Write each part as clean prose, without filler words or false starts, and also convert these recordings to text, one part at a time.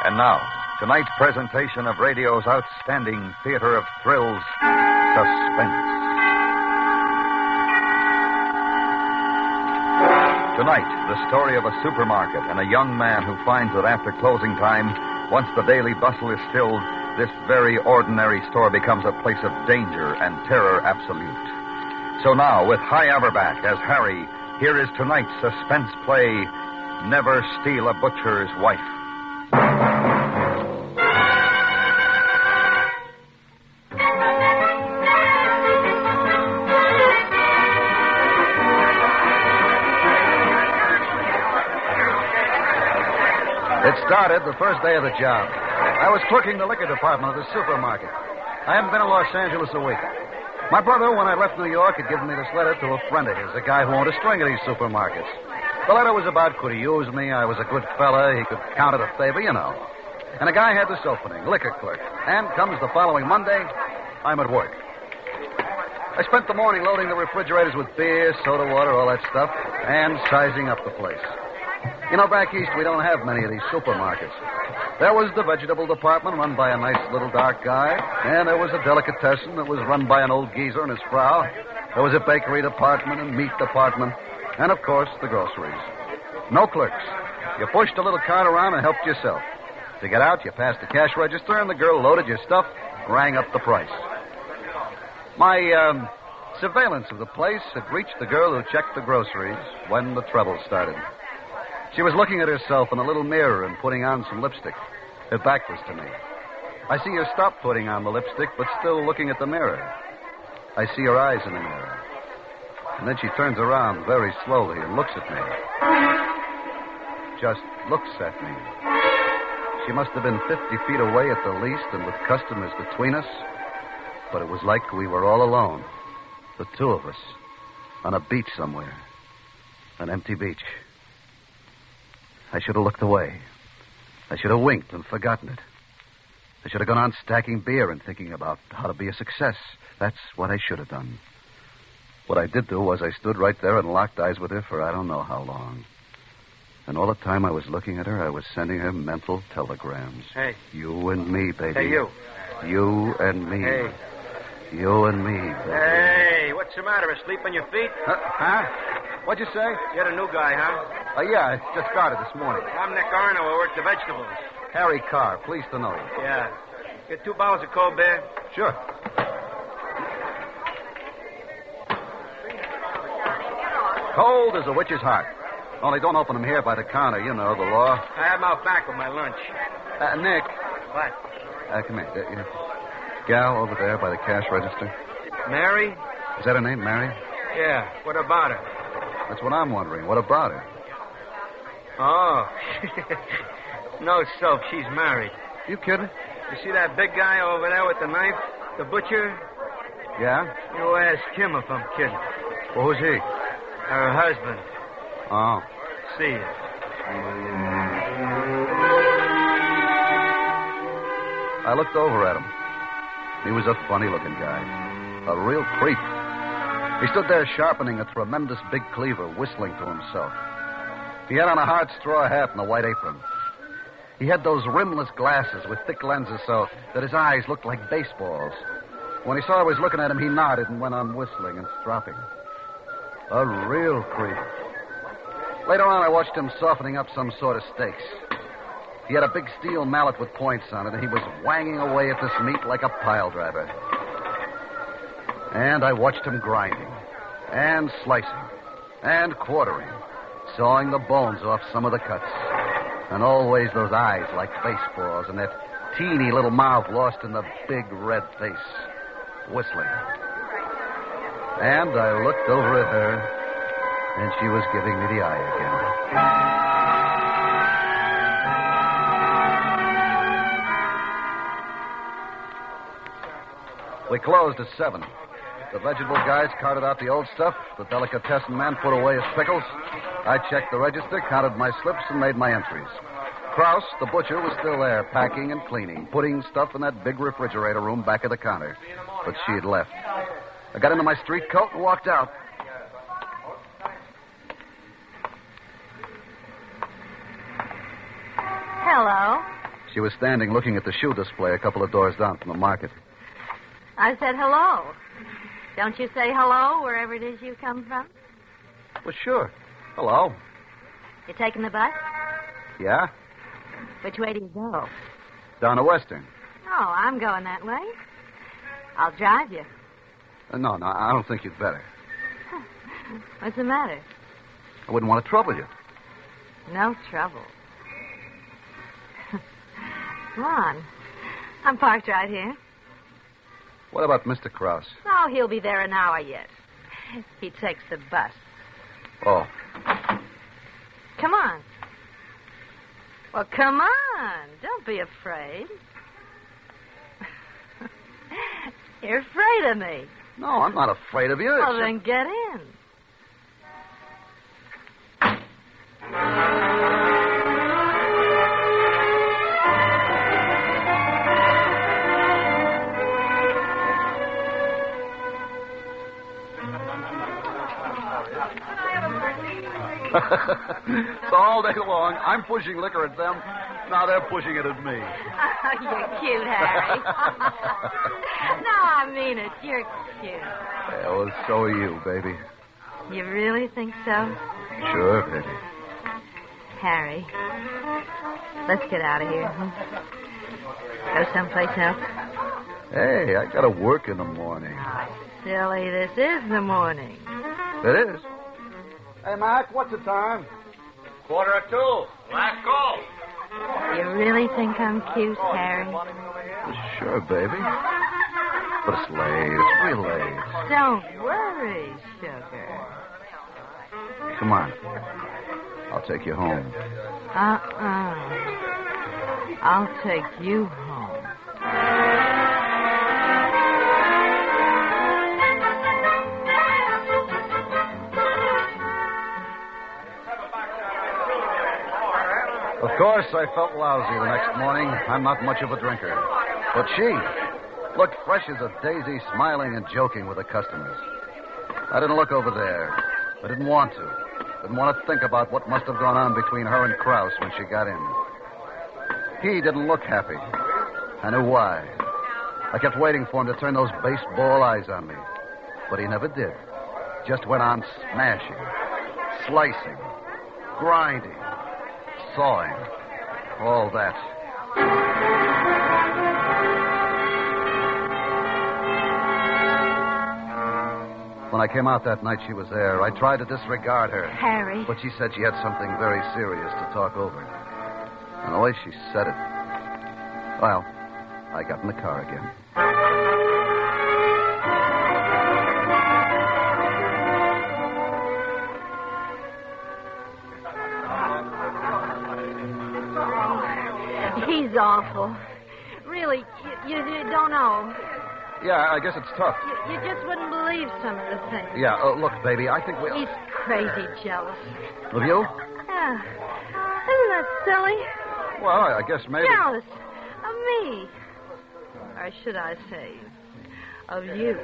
And now, tonight's presentation of radio's outstanding theater of thrills, Suspense. Tonight, the story of a supermarket and a young man who finds that after closing time, once the daily bustle is stilled, this very ordinary store becomes a place of danger and terror absolute. So now, with Hy Averback as Harry, here is tonight's suspense play, Never Steal a Butcher's Wife. It started the first day of the job. I was clerking the liquor department of the supermarket. I haven't been in Los Angeles a week. My brother, when I left New York, had given me this letter to a friend of his, a guy who owned a string of these supermarkets. The letter was about could he use me, I was a good fella, he could count it a favor, you know. And the guy had this opening, liquor clerk. And comes the following Monday, I'm at work. I spent the morning loading the refrigerators with beer, soda water, all that stuff, and sizing up the place. You know, back east, we don't have many of these supermarkets. There was the vegetable department run by a nice little dark guy, and there was a delicatessen that was run by an old geezer and his frau. There was a bakery department and meat department, and, of course, the groceries. No clerks. You pushed a little cart around and helped yourself. To get out, you passed the cash register, and the girl loaded your stuff, rang up the price. My surveillance of the place had reached the girl who checked the groceries when the trouble started. She was looking at herself in a little mirror and putting on some lipstick. Her back was to me. I see her stop putting on the lipstick, but still looking at the mirror. I see her eyes in the mirror. And then she turns around very slowly and looks at me. Just looks at me. She must have been 50 feet away at the least and with customers between us. But it was like we were all alone. The two of us. On a beach somewhere. An empty beach. I should have looked away. I should have winked and forgotten it. I should have gone on stacking beer and thinking about how to be a success. That's what I should have done. What I did do was I stood right there and locked eyes with her for I don't know how long. And all the time I was looking at her, I was sending her mental telegrams. Hey. You and me, baby. Hey, you. You and me. Hey. You and me, baby. Hey, what's the matter? Asleep on your feet? Huh? What'd you say? You're the new guy, huh? Yeah, I just started this morning. I'm Nick Arno. I work the vegetables. Harry Carr, pleased to know you. Yeah. Get 2 bottles of cold beer? Sure. Cold as a witch's heart. Only don't open them here by the counter. You know the law. I have them out back with my lunch. Nick. What? Come here. Gal over there by the cash register. Mary? Is that her name, Mary? Yeah. What about her? That's what I'm wondering. What about her? Oh. No soap. She's married. You kidding? You see that big guy over there with the knife? The butcher? Yeah? You ask him if I'm kidding. Well, who's he? Her husband. Oh. See you. I looked over at him. He was a funny-looking guy. A real creep. He stood there sharpening a tremendous big cleaver, whistling to himself. He had on a hard straw hat and a white apron. He had those rimless glasses with thick lenses so that his eyes looked like baseballs. When he saw I was looking at him, he nodded and went on whistling and stropping. A real creep. Later on, I watched him softening up some sort of steaks. He had a big steel mallet with points on it, and he was whanging away at this meat like a pile driver. And I watched him grinding, and slicing, and quartering, sawing the bones off some of the cuts. And always those eyes like baseballs, and that teeny little mouth lost in the big red face, whistling. And I looked over at her, and she was giving me the eye again. We closed at 7. The vegetable guys carted out the old stuff. The delicatessen man put away his pickles. I checked the register, counted my slips, and made my entries. Kraus, the butcher, was still there, packing and cleaning, putting stuff in that big refrigerator room back of the counter. But she had left. I got into my street coat and walked out. Hello. She was standing looking at the shoe display a couple of doors down from the market. I said hello. Don't you say hello wherever it is you come from? Well, sure. Hello. You taking the bus? Yeah? Which way do you go? Down to Western. Oh, I'm going that way. I'll drive you. No, I don't think you'd better. What's the matter? I wouldn't want to trouble you. No trouble. Come on. I'm parked right here. What about Mr. Krause? Oh, he'll be there an hour yet. He takes the bus. Oh. Come on. Well, come on. Don't be afraid. You're afraid of me. No, I'm not afraid of you. Well, then get in. So all day long, I'm pushing liquor at them. Now they're pushing it at me. Oh, you're cute, Harry. No, I mean it. You're cute. Yeah, well, so are you, baby. You really think so? Sure, baby. Harry, let's get out of here. Go someplace else. Hey, I got to work in the morning. Oh, silly. This is the morning. It is. Hey, Mac, what's the time? 1:45. Last call. You really think I'm cute, Harry? Sure, baby. But it's late. It's real late. Don't worry, sugar. Come on. I'll take you home. I'll take you home. Of course, I felt lousy the next morning. I'm not much of a drinker. But she looked fresh as a daisy, smiling and joking with the customers. I didn't look over there. I didn't want to. Didn't want to think about what must have gone on between her and Krause when she got in. He didn't look happy. I knew why. I kept waiting for him to turn those baseball eyes on me. But he never did. Just went on smashing, slicing, grinding, sawing, all that. When I came out that night, she was there. I tried to disregard her. Harry. But she said she had something very serious to talk over. And the way she said it, well, I got in the car again. He's awful. Really, you don't know. Yeah, I guess it's tough. You just wouldn't believe some of the things. Yeah, look, baby, I think we... He's crazy jealous. Of you? Yeah. Isn't that silly? Well, I guess maybe... Jealous of me. Or should I say, of you.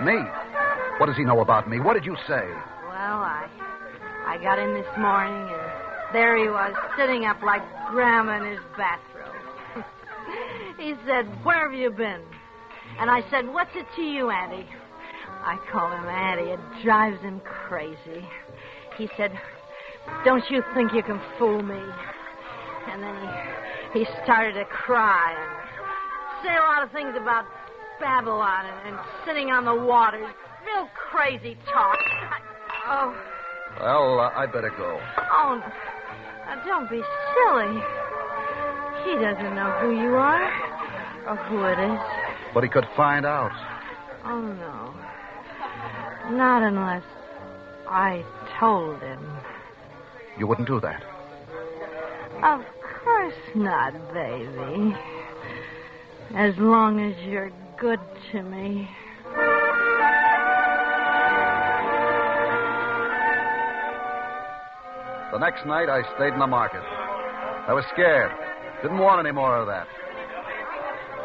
Me? What does he know about me? What did you say? Well, I got in this morning, and there he was, sitting up like Grandma in his bathrobe. He said, "Where have you been?" And I said, "What's it to you, Auntie?" I call him Auntie. It drives him crazy. He said, "Don't you think you can fool me?" And then he started to cry and say a lot of things about Babylon and sitting on the waters. Real crazy talk. Well, I better go. Oh, now don't be silly. He doesn't know who you are or who it is. But he could find out. Oh, no. Not unless I told him. You wouldn't do that? Of course not, baby. As long as you're good to me. The next night, I stayed in the market. I was scared. Didn't want any more of that.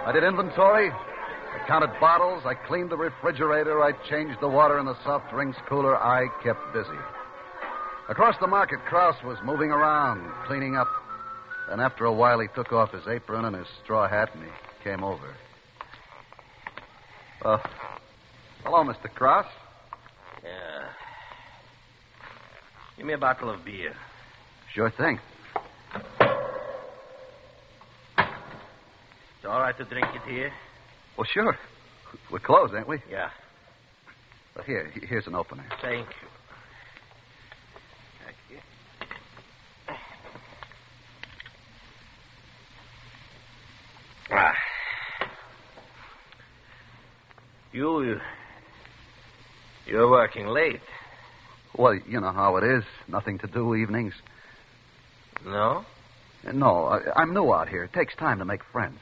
I did inventory. I counted bottles. I cleaned the refrigerator. I changed the water in the soft drinks cooler. I kept busy. Across the market, Krause was moving around, cleaning up. And after a while, he took off his apron and his straw hat, and he came over. Hello, Mr. Cross. Yeah. Give me a bottle of beer. Sure thing. It's all right to drink it here? Well, sure. We're closed, ain't we? Yeah. Well, here's an opener. Thank you. Ah. You're working late. Well, you know how it is. Nothing to do evenings. No? No, I'm new out here. It takes time to make friends.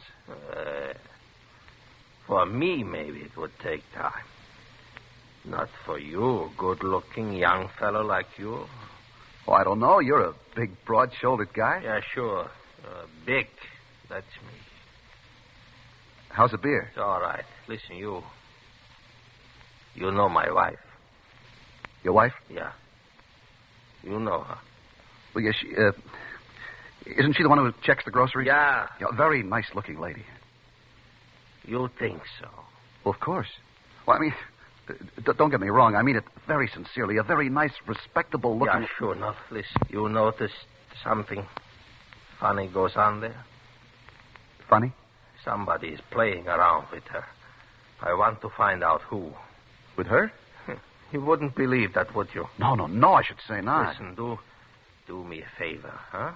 For me, maybe it would take time. Not for you, a good-looking young fellow like you. Oh, I don't know. You're a big, broad-shouldered guy. Yeah, sure. Big. That's me. How's the beer? It's all right. Listen, you know my wife. Your wife? Yeah. You know her. Well, yes, isn't she the one who checks the groceries? Yeah. A very nice-looking lady. You think so? Well, of course. Well, I mean, don't get me wrong. I mean it very sincerely. A very nice, respectable-looking... Yeah, sure enough. Listen, you noticed something funny goes on there? Funny? Somebody is playing around with her. I want to find out who. With her? You wouldn't believe that, would you? No, I should say not. Listen, do me a favor, huh?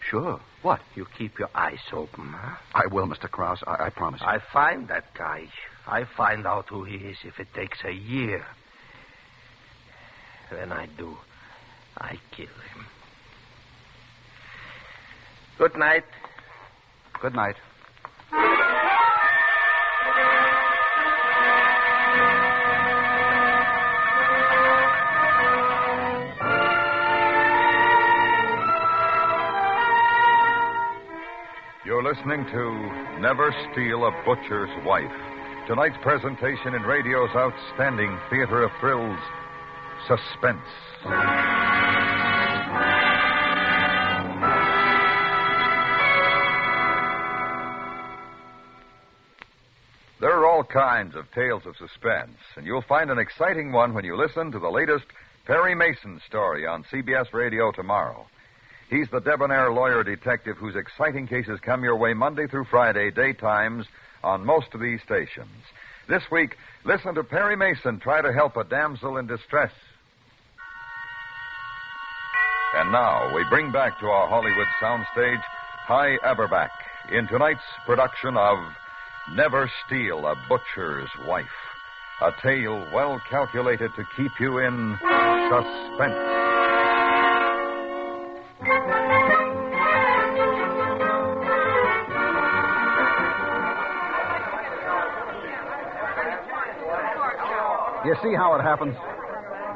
Sure. What? You keep your eyes open, huh? I will, Mr. Krause. I promise you. I find that guy. I find out who he is if it takes a year. Then I do. I kill him. Good night. Good night. You're listening to Never Steal a Butcher's Wife. Tonight's presentation in radio's outstanding theater of thrills, Suspense. There are all kinds of tales of suspense, and you'll find an exciting one when you listen to the latest Perry Mason story on CBS Radio tomorrow. He's the debonair lawyer detective whose exciting cases come your way Monday through Friday, daytimes, on most of these stations. This week, listen to Perry Mason try to help a damsel in distress. And now, we bring back to our Hollywood soundstage Hy Averback in tonight's production of Never Steal a Butcher's Wife, a tale well calculated to keep you in suspense. You see how it happens?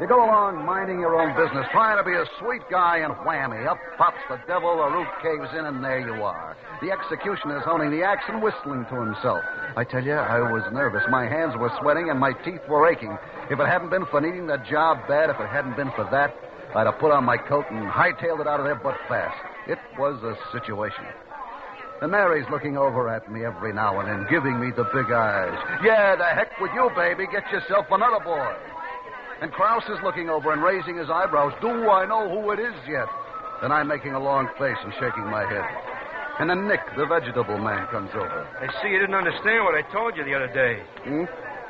You go along minding your own business, trying to be a sweet guy, and whammy, up pops the devil, the roof caves in, and there you are. The executioner's honing the axe and whistling to himself. I tell you, I was nervous. My hands were sweating and my teeth were aching. If it hadn't been for needing the job bad, if it hadn't been for that, I'd have put on my coat and hightailed it out of there but fast. It was a situation. And Mary's looking over at me every now and then, giving me the big eyes. Yeah, the heck with you, baby. Get yourself another boy. And Krause is looking over and raising his eyebrows. Do I know who it is yet? Then I'm making a long face and shaking my head. And then Nick, the vegetable man, comes over. I see you didn't understand what I told you the other day.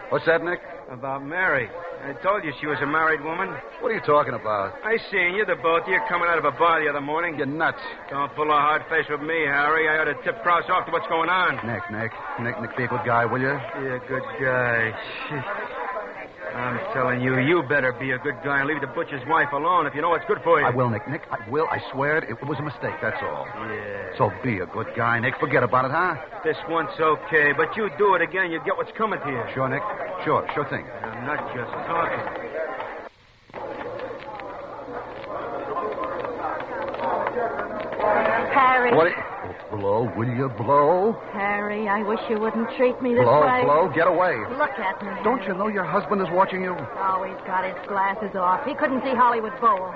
What's that, Nick? About Mary. I told you she was a married woman. What are you talking about? I seen you, the both of you, coming out of a bar the other morning. You're nuts. Don't pull a hard face with me, Harry. I ought to tip Krause off to what's going on. Nick, be a good guy, will you? Yeah, good guy. Shit. I'm telling you, you better be a good guy and leave the butcher's wife alone if you know what's good for you. I will, Nick. I will. I swear it. It was a mistake, that's all. Yeah. So be a good guy, Nick. Forget about it, huh? This once okay, but you do it again, you get what's coming to you. Sure, Nick. Sure thing. I'm not just talking. Harry. What? Blow, will you blow? Harry, I wish you wouldn't treat me this way. Blow, get away. Look at me, Don't Harry. you know your husband is watching you? Oh, he's got his glasses off. He couldn't see Hollywood Bowl.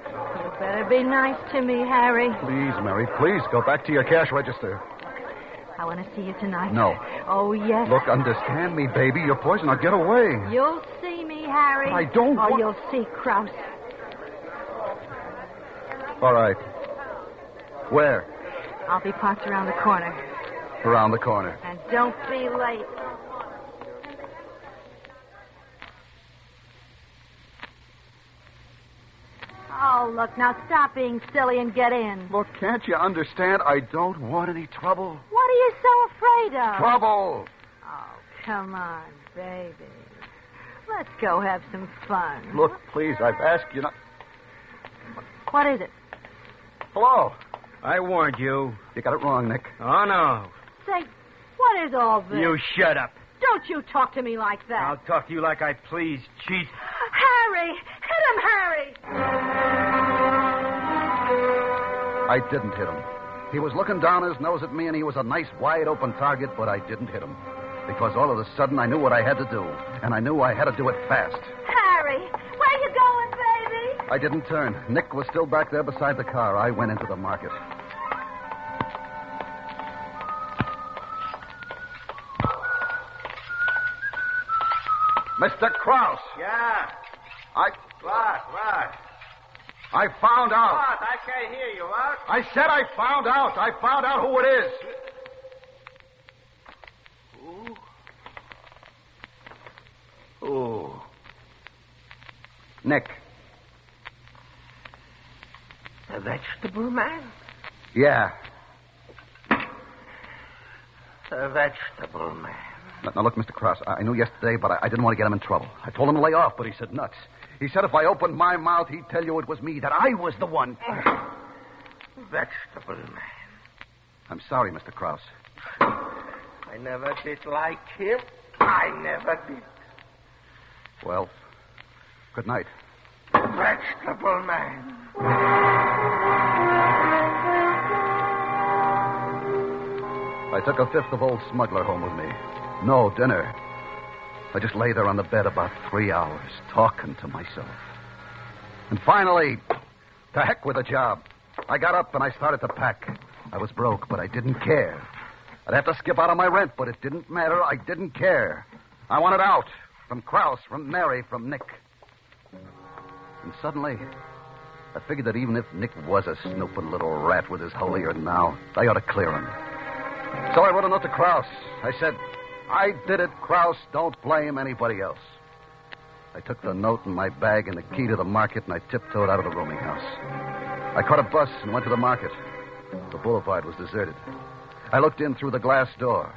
He'll better be nice to me, Harry. Please, Mary, please, go back to your cash register. I want to see you tonight. No. Oh, yes. Look, understand me, baby. You're poison. I'll get away. You'll see me, Harry. I don't Or want... you'll see Krause. All right. Where? I'll be parked around the corner. Around the corner. And don't be late. Oh, look, now stop being silly and get in. Look, can't you understand? I don't want any trouble. What are you so afraid of? Trouble! Oh, come on, baby. Let's go have some fun. Look, please, I've asked you not... What is it? Hello. I warned you. You got it wrong, Nick. Oh, no. Say, what is all this? You shut up. Don't you talk to me like that. I'll talk to you like I please, cheat. Harry! Hit him, Harry! I didn't hit him. He was looking down his nose at me, and he was a nice, wide-open target, but I didn't hit him. Because all of a sudden, I knew what I had to do, and I knew I had to do it fast. Harry! Where you going, baby? I didn't turn. Nick was still back there beside the car. I went into the market. Mr. Krause! Yeah. What? I found out. What? I can't hear you. What? I said I found out. I found out who it is. Who? Nick. The vegetable man? Yeah. The vegetable man. Now, look, Mr. Krause, I knew yesterday, but I didn't want to get him in trouble. I told him to lay off, but he said nuts. He said if I opened my mouth, he'd tell you it was me, that I was the one. Vegetable man. I'm sorry, Mr. Krause. I never did like him. I never did. Well, good night. Vegetable man. I took a fifth of old smuggler home with me. No dinner. I just lay there on the bed about 3 hours, talking to myself. And finally, to heck with the job. I got up and I started to pack. I was broke, but I didn't care. I'd have to skip out on my rent, but it didn't matter. I didn't care. I wanted out. From Krause, from Mary, from Nick. And suddenly, I figured that even if Nick was a snooping little rat with his holier now, I ought to clear him. So I wrote a note to Krause. I said, I did it, Krause. Don't blame anybody else. I took the note in my bag and the key to the market, and I tiptoed out of the rooming house. I caught a bus and went to the market. The boulevard was deserted. I looked in through the glass door.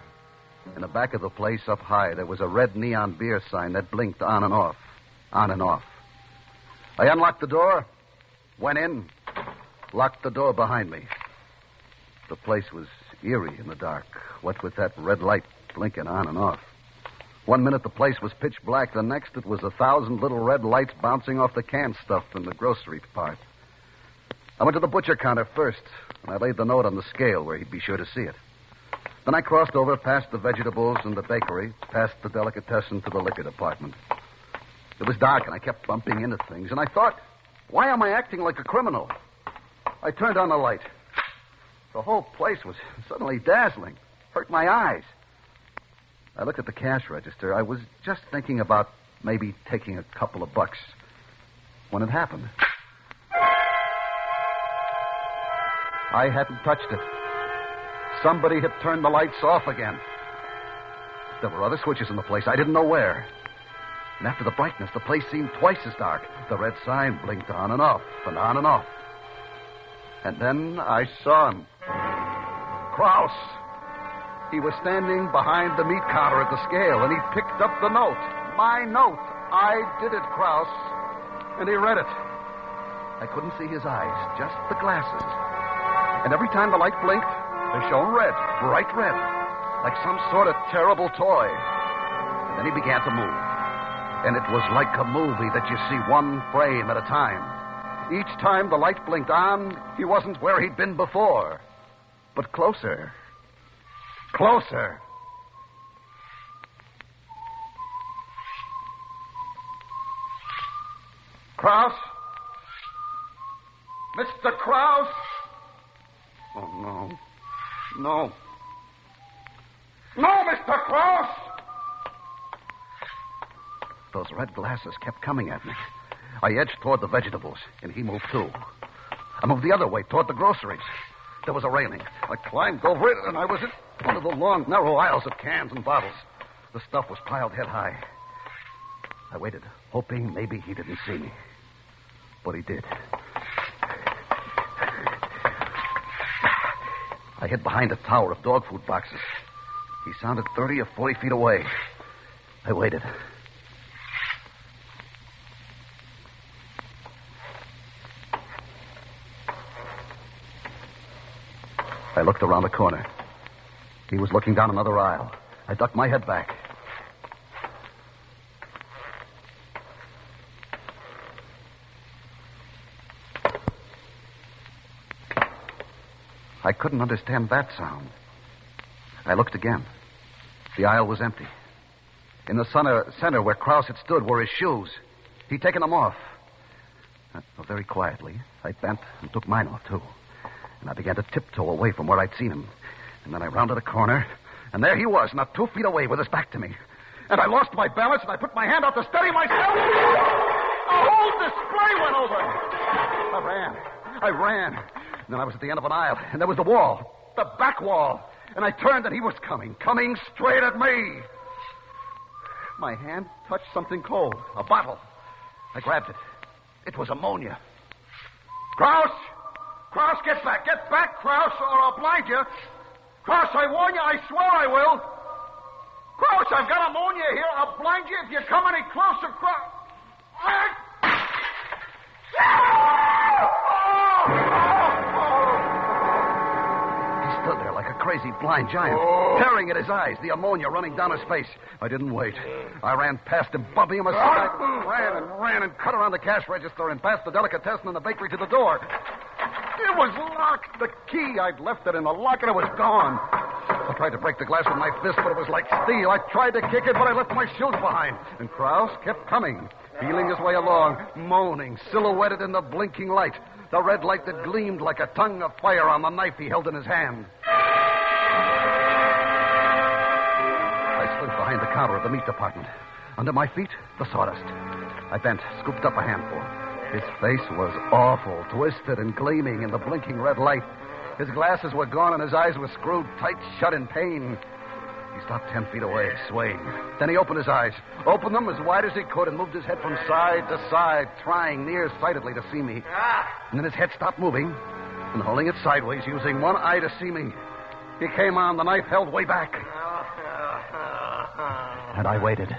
In the back of the place, up high, there was a red neon beer sign that blinked on and off. On and off. I unlocked the door, went in, locked the door behind me. The place was eerie in the dark, what with that red light blinking on and off. 1 minute the place was pitch black, the next it was 1,000 little red lights bouncing off the canned stuff in the grocery part. I went to the butcher counter first, and I laid the note on the scale where he'd be sure to see it. Then I crossed over past the vegetables and the bakery, past the delicatessen to the liquor department. It was dark, and I kept bumping into things, and I thought, why am I acting like a criminal? I turned on the light. The whole place was suddenly dazzling. Hurt my eyes. I looked at the cash register. I was just thinking about maybe taking a couple of bucks when it happened. I hadn't touched it. Somebody had turned the lights off again. There were other switches in the place. I didn't know where. And after the brightness, the place seemed twice as dark. The red sign blinked on and off and on and off. And then I saw him. Krause. He was standing behind the meat counter at the scale, and he picked up the note. My note. I did it, Krause. And he read it. I couldn't see his eyes, just the glasses. And every time the light blinked, they shone red, bright red, like some sort of terrible toy. And then he began to move. And it was like a movie that you see one frame at a time. Each time the light blinked on, he wasn't where he'd been before, but closer. Closer. Krause? Mr. Krause? Oh, no. No. No, Mr. Krause! Those red glasses kept coming at me. I edged toward the vegetables, and he moved too. I moved the other way, toward the groceries. There was a railing. I climbed over it, and I was in one of the long, narrow aisles of cans and bottles. The stuff was piled head high. I waited, hoping maybe he didn't see me. But he did. I hid behind a tower of dog food boxes. He sounded 30 or 40 feet away. I waited. I looked around the corner. He was looking down another aisle. I ducked my head back. I couldn't understand that sound. I looked again. The aisle was empty. In the center where Krause had stood were his shoes. He'd taken them off. Very quietly, I bent and took mine off, too. And I began to tiptoe away from where I'd seen him. And then I rounded a corner, and there he was, not 2 feet away with his back to me. And I lost my balance, and I put my hand out to steady myself. The whole display went over. I ran. And then I was at the end of an aisle, and there was the wall, the back wall. And I turned, and he was coming straight at me. My hand touched something cold, a bottle. I grabbed it. It was ammonia. Krause! Krause, get back, Krause, or I'll blind you. Krause, I warn you, I swear I will. Krause, I've got ammonia here. I'll blind you if you come any closer, Krause. He stood there like a crazy blind giant, tearing at his eyes, the ammonia running down his face. I didn't wait. I ran past him, bumping him aside. Ran and cut around the cash register and past the delicatessen and the bakery to the door. It was locked. The key, I'd left it in the lock, and it was gone. I tried to break the glass with my fist, but it was like steel. I tried to kick it, but I left my shoes behind. And Krause kept coming, feeling his way along, moaning, silhouetted in the blinking light, the red light that gleamed like a tongue of fire on the knife he held in his hand. I slid behind the counter of the meat department. Under my feet, the sawdust. I bent, scooped up a handful. His face was awful, twisted and gleaming in the blinking red light. His glasses were gone and his eyes were screwed tight shut in pain. He stopped 10 feet away, swaying. Then he opened his eyes, opened them as wide as he could, and moved his head from side to side, trying nearsightedly to see me. And then his head stopped moving, and holding it sideways, using one eye to see me. He came on, the knife held way back. And I waited.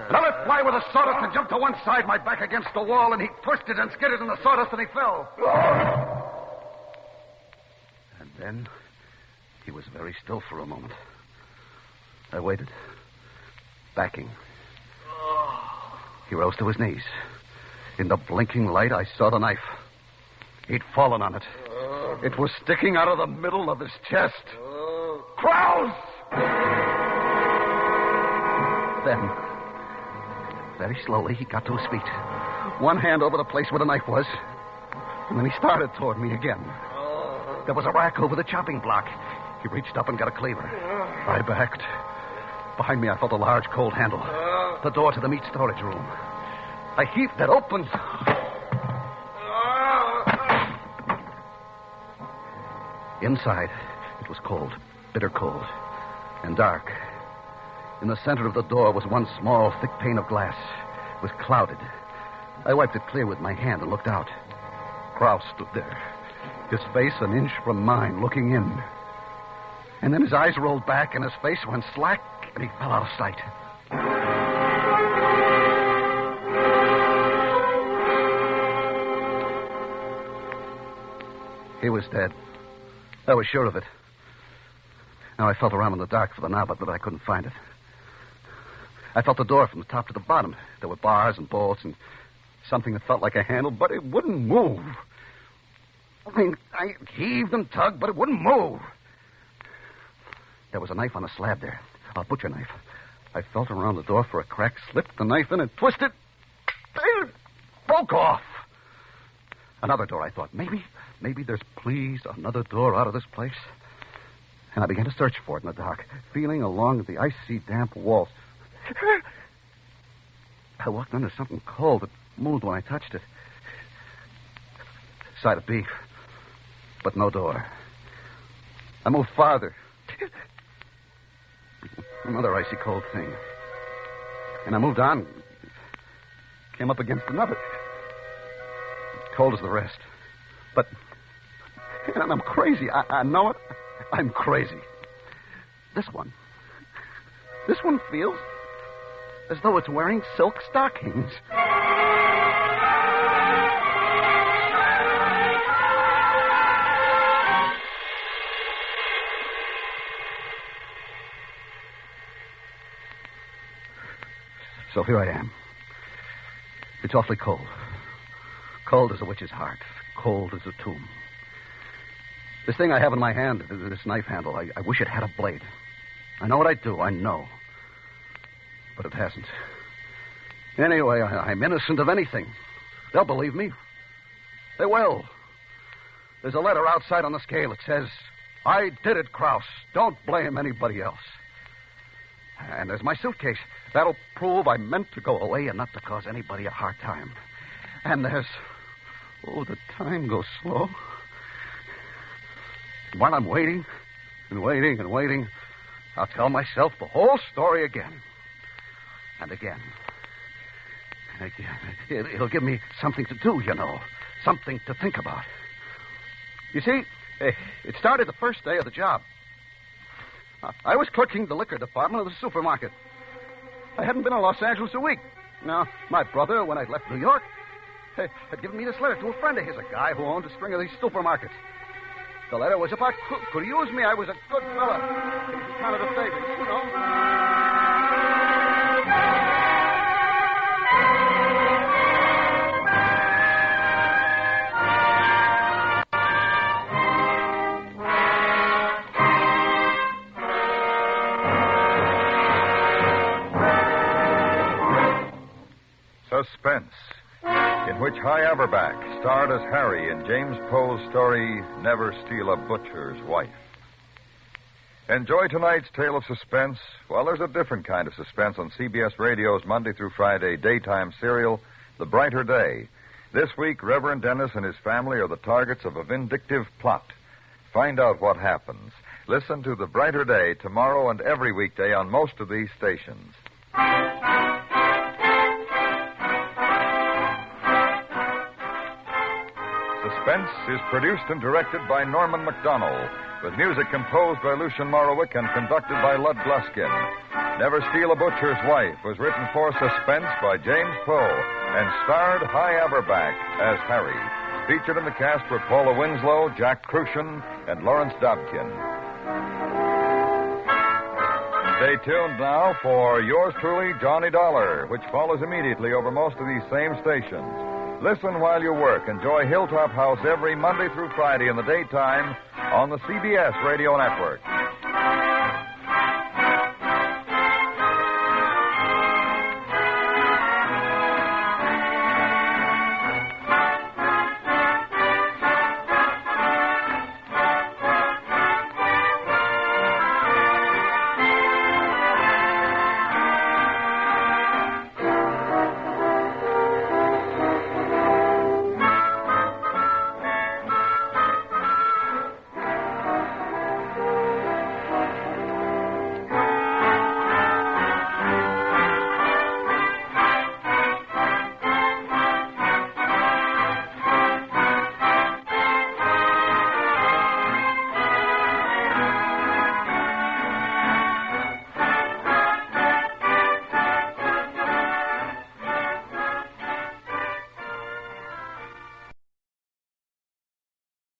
And I let fly with the sawdust and jumped to one side, my back against the wall, and he twisted and skidded in the sawdust, and he fell. And then he was very still for a moment. I waited, backing. He rose to his knees. In the blinking light, I saw the knife. He'd fallen on it. It was sticking out of the middle of his chest. Krause! Then, very slowly, he got to his feet. One hand over the place where the knife was. And then he started toward me again. There was a rack over the chopping block. He reached up and got a cleaver. I backed. Behind me, I felt a large, cold handle. The door to the meat storage room. I heaved it open. Inside, it was cold, bitter cold, and dark. In the center of the door was one small, thick pane of glass. It was clouded. I wiped it clear with my hand and looked out. Krause stood there, his face an inch from mine, looking in. And then his eyes rolled back and his face went slack and he fell out of sight. He was dead. I was sure of it. Now I felt around in the dark for the knob, but I couldn't find it. I felt the door from the top to the bottom. There were bars and bolts and something that felt like a handle, but it wouldn't move. I mean, I heaved and tugged, but it wouldn't move. There was a knife on the slab there, a butcher knife. I felt around the door for a crack, slipped the knife in and twisted. It broke off. Another door, I thought. Maybe there's, please, another door out of this place. And I began to search for it in the dark, feeling along the icy, damp walls. I walked under something cold that moved when I touched it. Side of beef, but no door. I moved farther. Another icy cold thing. And I moved on. Came up against another. Cold as the rest. But and I'm crazy. I know it. I'm crazy. This one feels as though it's wearing silk stockings. So here I am. It's awfully cold. Cold as a witch's heart. Cold as a tomb. This thing I have in my hand, this knife handle, I wish it had a blade. I know what I do, I know. But it hasn't. Anyway, I'm innocent of anything. They'll believe me. They will. There's a letter outside on the scale. It says, I did it, Krause. Don't blame anybody else. And there's my suitcase. That'll prove I meant to go away and not to cause anybody a hard time. And there's... Oh, the time goes slow. While I'm waiting and waiting and waiting, I'll tell myself the whole story again. And again. And again. It'll give me something to do, you know. Something to think about. You see, it started the first day of the job. I was clerking the liquor department of the supermarket. I hadn't been in Los Angeles a week. Now, my brother, when I'd left New York, had given me this letter to a friend of his, a guy who owned a string of these supermarkets. The letter was if I could use me, I was a good fella. He kind of a favor, you know. Suspense, in which High Aberback starred as Harry in James Poe's story, Never Steal a Butcher's Wife. Enjoy tonight's tale of suspense. Well, there's a different kind of suspense on CBS Radio's Monday through Friday daytime serial, The Brighter Day. This week, Reverend Dennis and his family are the targets of a vindictive plot. Find out what happens. Listen to The Brighter Day tomorrow and every weekday on most of these stations. Suspense is produced and directed by Norman MacDonald, with music composed by Lucien Morowick and conducted by Lud Gluskin. Never Steal a Butcher's Wife was written for Suspense by James Poe and starred High Aberback as Harry. Featured in the cast were Paula Winslow, Jack Crucian, and Lawrence Dobkin. Stay tuned now for yours truly, Johnny Dollar, which follows immediately over most of these same stations. Listen while you work. Enjoy Hilltop House every Monday through Friday in the daytime on the CBS Radio Network.